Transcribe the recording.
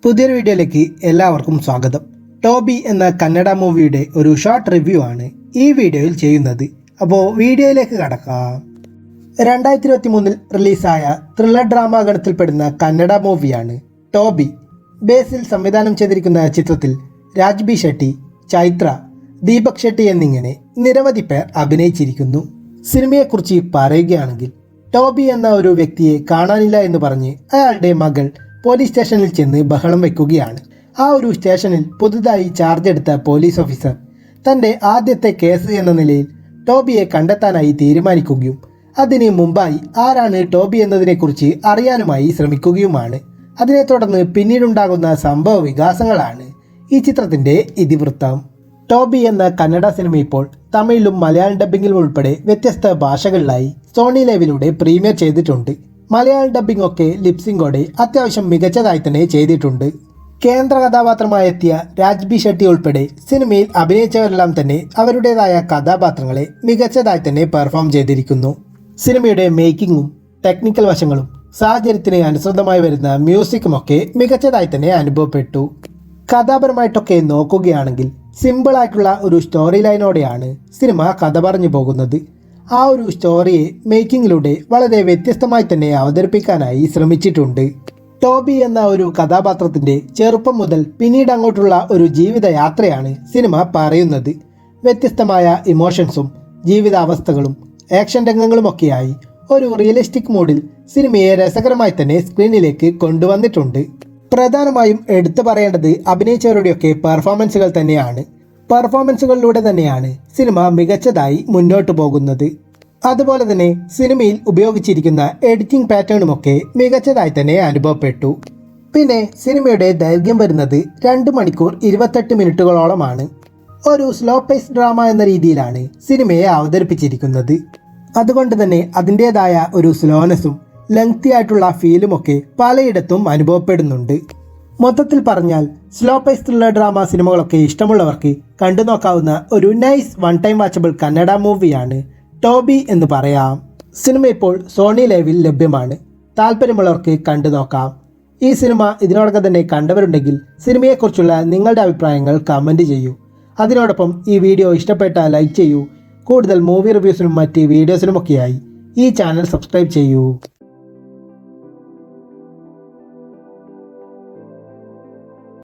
പുതിയൊരു വീഡിയോയിലേക്ക് എല്ലാവർക്കും സ്വാഗതം. ടോബി എന്ന കന്നഡ മൂവിയുടെ ഒരു ഷോർട്ട് റിവ്യൂ ആണ് ഈ വീഡിയോയിൽ ചെയ്യുന്നത്. അപ്പോൾ വീഡിയോയിലേക്ക് കടക്കാം. 2023 റിലീസായ ത്രില്ലർ ഡ്രാമ ഗണത്തിൽപ്പെടുന്ന കന്നഡ മൂവിയാണ് ടോബി. ബേസിൽ സംവിധാനം ചെയ്തിരിക്കുന്ന ചിത്രത്തിൽ രാജ്ബി ഷെട്ടി, ചൈത്ര, ദീപക് ഷെട്ടി എന്നിങ്ങനെ നിരവധി പേർ അഭിനയിച്ചിരിക്കുന്നു. സിനിമയെക്കുറിച്ച് പറയുകയാണെങ്കിൽ ടോബി എന്ന ഒരു വ്യക്തിയെ കാണാനില്ല എന്ന് പറഞ്ഞ് അയാളുടെ മകൾ പോലീസ് സ്റ്റേഷനിൽ ചെന്ന് ബഹളം വയ്ക്കുകയാണ്. ആ ഒരു സ്റ്റേഷനിൽ പുതുതായി ചാർജ് എടുത്ത പോലീസ് ഓഫീസർ തൻ്റെ ആദ്യത്തെ കേസ് എന്ന നിലയിൽ ടോബിയെ കണ്ടെത്താനായി തീരുമാനിക്കുകയും അതിന് മുമ്പായി ആരാണ് ടോബി എന്നതിനെക്കുറിച്ച് അറിയാനുമായി ശ്രമിക്കുകയുമാണ്. അതിനെ തുടർന്ന് പിന്നീടുണ്ടാകുന്ന സംഭവ വികാസങ്ങളാണ് ഈ ചിത്രത്തിൻ്റെ ഇതിവൃത്തം. ടോബി എന്ന കന്നഡ സിനിമ ഇപ്പോൾ തമിഴിലും മലയാളം ഡബ്ബിങ്ങിലും ഉൾപ്പെടെ വ്യത്യസ്ത ഭാഷകളിലായി സോണി ലൈവിലൂടെ പ്രീമിയർ ചെയ്തിട്ടുണ്ട്. മലയാളം ഡബ്ബിംഗ് ഒക്കെ ലിപ്സിംഗോടെ അത്യാവശ്യം മികച്ചതായി തന്നെ ചെയ്തിട്ടുണ്ട്. കേന്ദ്ര കഥാപാത്രമായി എത്തിയ രാജ്ബി ഷെട്ടി ഉൾപ്പെടെ സിനിമയിൽ അഭിനയിച്ചവരെല്ലാം തന്നെ അവരുടേതായ കഥാപാത്രങ്ങളെ മികച്ചതായി തന്നെ പെർഫോം ചെയ്തിരിക്കുന്നു. സിനിമയുടെ മേക്കിങ്ങും ടെക്നിക്കൽ വശങ്ങളും സാഹചര്യത്തിന് അനുസൃതമായി വരുന്ന മ്യൂസിക്കുമൊക്കെ മികച്ചതായി തന്നെ അനുഭവപ്പെട്ടു. കഥാപരമായിട്ടൊക്കെ നോക്കുകയാണെങ്കിൽ സിമ്പിളായിട്ടുള്ള ഒരു സ്റ്റോറി ലൈനോടെയാണ് സിനിമ കഥ പറഞ്ഞു പോകുന്നത്. ആ ഒരു സ്റ്റോറിയെ മേക്കിങ്ങിലൂടെ വളരെ വ്യത്യസ്തമായി തന്നെ അവതരിപ്പിക്കാനായി ശ്രമിച്ചിട്ടുണ്ട്. ടോബി എന്ന ഒരു കഥാപാത്രത്തിൻ്റെ ചെറുപ്പം മുതൽ പിന്നീട് അങ്ങോട്ടുള്ള ഒരു ജീവിതയാത്രയാണ് സിനിമ പറയുന്നത്. വ്യത്യസ്തമായ ഇമോഷൻസും ജീവിതാവസ്ഥകളും ആക്ഷൻ രംഗങ്ങളുമൊക്കെയായി ഒരു റിയലിസ്റ്റിക് മൂഡിൽ സിനിമയെ രസകരമായി തന്നെ സ്ക്രീനിലേക്ക് കൊണ്ടുവന്നിട്ടുണ്ട്. പ്രധാനമായും എടുത്തു പറയേണ്ടത് അഭിനയിച്ചവരുടെയൊക്കെ പെർഫോമൻസുകൾ തന്നെയാണ്. പെർഫോമൻസുകളിലൂടെ തന്നെയാണ് സിനിമ മികച്ചതായി മുന്നോട്ട് പോകുന്നത്. അതുപോലെ തന്നെ സിനിമയിൽ ഉപയോഗിച്ചിരിക്കുന്ന എഡിറ്റിംഗ് പാറ്റേണുമൊക്കെ മികച്ചതായി തന്നെ അനുഭവപ്പെട്ടു. പിന്നെ സിനിമയുടെ ദൈർഘ്യം വരുന്നത് 2 മണിക്കൂർ 28 മിനിറ്റുകളോളമാണ്. ഒരു സ്ലോ പേസ് ഡ്രാമ എന്ന രീതിയിലാണ് സിനിമയെ അവതരിപ്പിച്ചിരിക്കുന്നത്. അതുകൊണ്ട് തന്നെ അതിൻ്റേതായ ഒരു സ്ലോനെസ്സും ലെങ്തി ആയിട്ടുള്ള ഫീലുമൊക്കെ പലയിടത്തും അനുഭവപ്പെടുന്നുണ്ട്. മൊത്തത്തിൽ പറഞ്ഞാൽ സ്ലോ പേസ് ത്രില്ലർ ഡ്രാമ സിനിമകളൊക്കെ ഇഷ്ടമുള്ളവർക്ക് കണ്ടു നോക്കാവുന്ന ഒരു nice one time watchable Kannada മൂവിയാണ് ടോബി എന്ന് പറയാം. സിനിമ ഇപ്പോൾ സോണി ലൈവിൽ ലഭ്യമാണ്. താല്പര്യമുള്ളവർക്ക് കണ്ടു നോക്കാം. ഈ സിനിമ ഇതിനോടകം തന്നെ കണ്ടവരുണ്ടെങ്കിൽ സിനിമയെക്കുറിച്ചുള്ള നിങ്ങളുടെ അഭിപ്രായങ്ങൾ കമൻറ്റ് ചെയ്യൂ. അതിനോടൊപ്പം ഈ വീഡിയോ ഇഷ്ടപ്പെട്ടാൽ ലൈക്ക് ചെയ്യൂ. കൂടുതൽ മൂവി റിവ്യൂസിനും മറ്റ് വീഡിയോസിനുമൊക്കെയായി ഈ ചാനൽ സബ്സ്ക്രൈബ് ചെയ്യൂ.